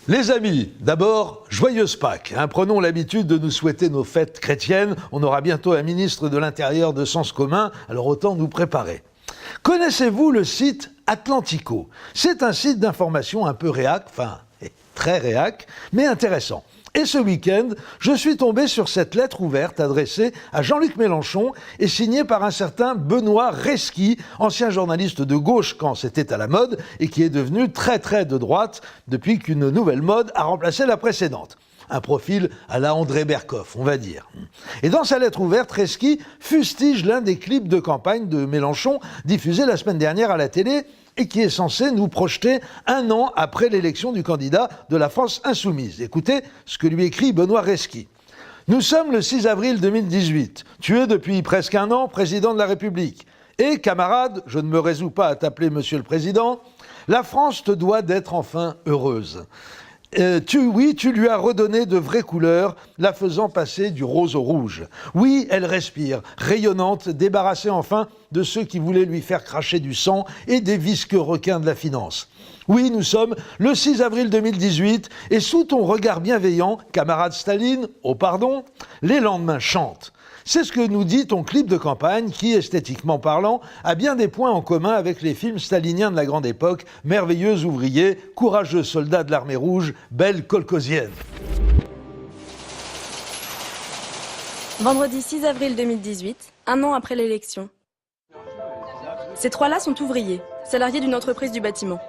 Les amis, d'abord, joyeuse Pâques. Prenons l'habitude de nous souhaiter nos fêtes chrétiennes. On aura bientôt un ministre de l'Intérieur de sens commun, alors autant nous préparer. Connaissez-vous le site Atlantico? C'est un site d'information un peu réac, enfin très réac, mais intéressant. Et ce week-end, je suis tombé sur cette lettre ouverte adressée à Jean-Luc Mélenchon et signée par un certain Benoît Reski, ancien journaliste de gauche quand c'était à la mode et qui est devenu très de droite depuis qu'une nouvelle mode a remplacé la précédente. Un profil à la André Berkoff, on va dire. Et dans sa lettre ouverte, Reski fustige l'un des clips de campagne de Mélenchon diffusé la semaine dernière à la télé et qui est censé nous projeter un an après l'élection du candidat de la France insoumise. Écoutez ce que lui écrit Benoît Reski. « Nous sommes le 6 avril 2018. Tu es depuis presque un an président de la République. Et, camarade, je ne me résous pas à t'appeler Monsieur le Président, la France te doit d'être enfin heureuse. Tu lui as redonné de vraies couleurs, la faisant passer du rose au rouge. Oui, elle respire, rayonnante, débarrassée enfin de ceux qui voulaient lui faire cracher du sang et des visqueux requins de la finance. Oui, nous sommes le 6 avril 2018 et sous ton regard bienveillant, camarade Staline, oh pardon, les lendemains chantent. C'est ce que nous dit ton clip de campagne qui, esthétiquement parlant, a bien des points en commun avec les films staliniens de la grande époque, merveilleux ouvriers, courageux soldats de l'armée rouge, belle kolkhozienne. Vendredi 6 avril 2018, un an après l'élection. Ces trois-là sont ouvriers, salariés d'une entreprise du bâtiment.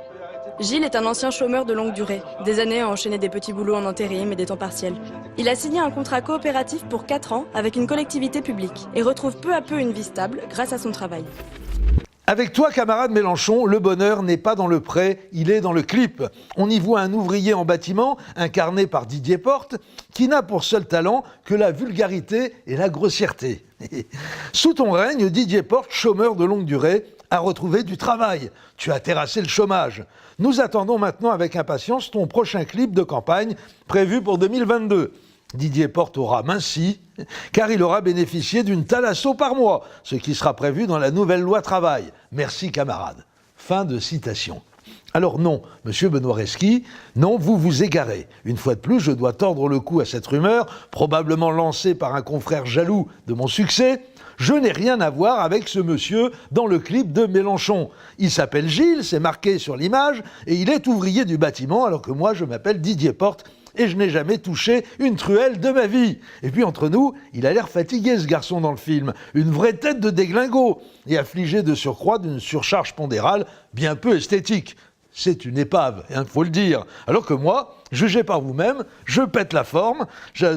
Gilles est un ancien chômeur de longue durée, des années à enchaîner des petits boulots en intérim et des temps partiels. Il a signé un contrat coopératif pour 4 ans avec une collectivité publique et retrouve peu à peu une vie stable grâce à son travail. Avec toi, camarade Mélenchon, le bonheur n'est pas dans le pré, il est dans le clip. On y voit un ouvrier en bâtiment, incarné par Didier Porte, qui n'a pour seul talent que la vulgarité et la grossièreté. Sous ton règne, Didier Porte, chômeur de longue durée, a retrouvé du travail. Tu as terrassé le chômage. Nous attendons maintenant avec impatience ton prochain clip de campagne prévu pour 2022. Didier Porte aura minci, car il aura bénéficié d'une thalasso par mois, ce qui sera prévu dans la nouvelle loi travail. Merci camarade. Fin de citation. Alors non, monsieur Benoît Reski, non, vous vous égarez. Une fois de plus, je dois tordre le cou à cette rumeur, probablement lancée par un confrère jaloux de mon succès. Je n'ai rien à voir avec ce monsieur dans le clip de Mélenchon. Il s'appelle Gilles, c'est marqué sur l'image, et il est ouvrier du bâtiment, alors que moi je m'appelle Didier Porte, et je n'ai jamais touché une truelle de ma vie. Et puis entre nous, il a l'air fatigué ce garçon dans le film, une vraie tête de déglingo, et affligé de surcroît d'une surcharge pondérale bien peu esthétique. C'est une épave, faut le dire. Alors que moi, jugez par vous-même, je pète la forme,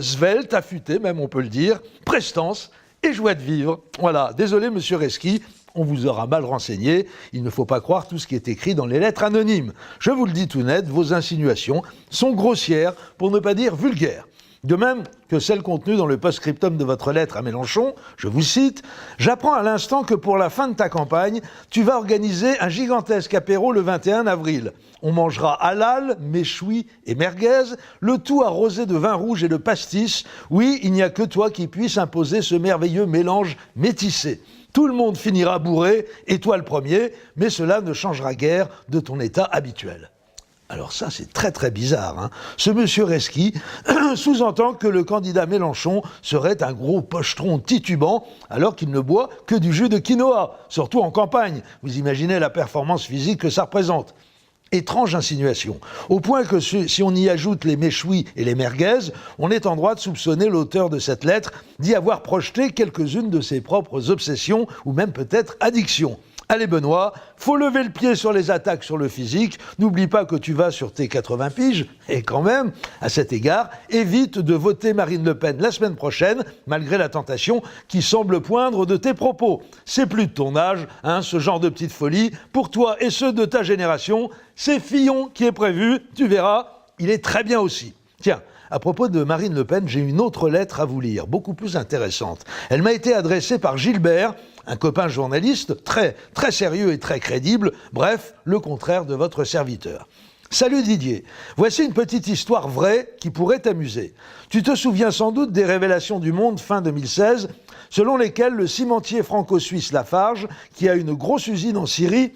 svelte, affûté même on peut le dire, prestance, et joie de vivre. Voilà, désolé monsieur Reski, on vous aura mal renseigné, il ne faut pas croire tout ce qui est écrit dans les lettres anonymes. Je vous le dis tout net, vos insinuations sont grossières, pour ne pas dire vulgaires. De même que celles contenues dans le post-scriptum de votre lettre à Mélenchon, je vous cite, « J'apprends à l'instant que pour la fin de ta campagne, tu vas organiser un gigantesque apéro le 21 avril. On mangera halal, méchoui et merguez, le tout arrosé de vin rouge et de pastis. Oui, il n'y a que toi qui puisse imposer ce merveilleux mélange métissé. Tout le monde finira bourré, et toi le premier, mais cela ne changera guère de ton état habituel. » Alors ça, c'est très bizarre. Ce monsieur Reski sous-entend que le candidat Mélenchon serait un gros pochetron titubant alors qu'il ne boit que du jus de quinoa, surtout en campagne. Vous imaginez la performance physique que ça représente. Étrange insinuation, au point que si on y ajoute les méchouis et les merguez, on est en droit de soupçonner l'auteur de cette lettre d'y avoir projeté quelques-unes de ses propres obsessions ou même peut-être addictions. Allez Benoît, faut lever le pied sur les attaques sur le physique, n'oublie pas que tu vas sur tes 80 piges, et quand même, à cet égard, évite de voter Marine Le Pen la semaine prochaine, malgré la tentation qui semble poindre de tes propos. C'est plus de ton âge, ce genre de petite folie, pour toi et ceux de ta génération, c'est Fillon qui est prévu, tu verras, il est très bien aussi. Tiens, à propos de Marine Le Pen, j'ai une autre lettre à vous lire, beaucoup plus intéressante. Elle m'a été adressée par Gilbert, un copain journaliste très sérieux et très crédible, bref, le contraire de votre serviteur. Salut Didier, voici une petite histoire vraie qui pourrait t'amuser. Tu te souviens sans doute des révélations du Monde fin 2016 selon lesquels le cimentier franco-suisse Lafarge, qui a une grosse usine en Syrie,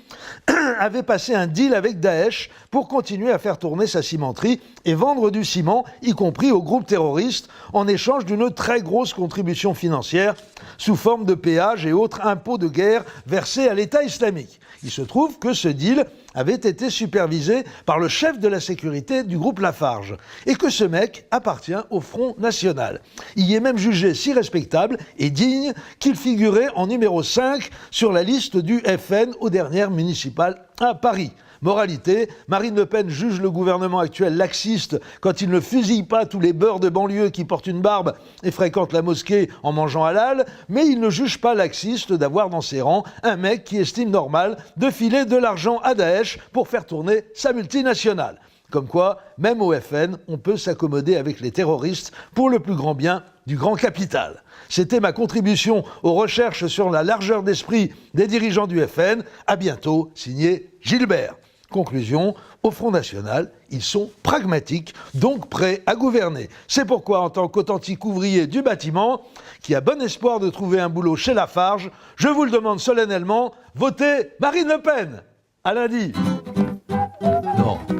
avait passé un deal avec Daesh pour continuer à faire tourner sa cimenterie et vendre du ciment, y compris aux groupes terroristes, en échange d'une très grosse contribution financière sous forme de péages et autres impôts de guerre versés à l'État islamique. Il se trouve que ce deal avait été supervisé par le chef de la sécurité du groupe Lafarge et que ce mec appartient au Front National. Il y est même jugé si respectable et digne qu'il figurait en numéro 5 sur la liste du FN aux dernières municipales à Paris. Moralité, Marine Le Pen juge le gouvernement actuel laxiste quand il ne fusille pas tous les beurs de banlieue qui portent une barbe et fréquentent la mosquée en mangeant halal, mais il ne juge pas laxiste d'avoir dans ses rangs un mec qui estime normal de filer de l'argent à Daesh pour faire tourner sa multinationale. Comme quoi, même au FN, on peut s'accommoder avec les terroristes pour le plus grand bien du grand capital. C'était ma contribution aux recherches sur la largeur d'esprit des dirigeants du FN. À bientôt, signé Gilbert. Conclusion, au Front National, ils sont pragmatiques, donc prêts à gouverner. C'est pourquoi, en tant qu'authentique ouvrier du bâtiment, qui a bon espoir de trouver un boulot chez Lafarge, je vous le demande solennellement, votez Marine Le Pen. À lundi.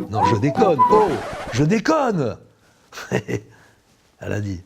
Non, je déconne. Oh, je déconne. À lundi.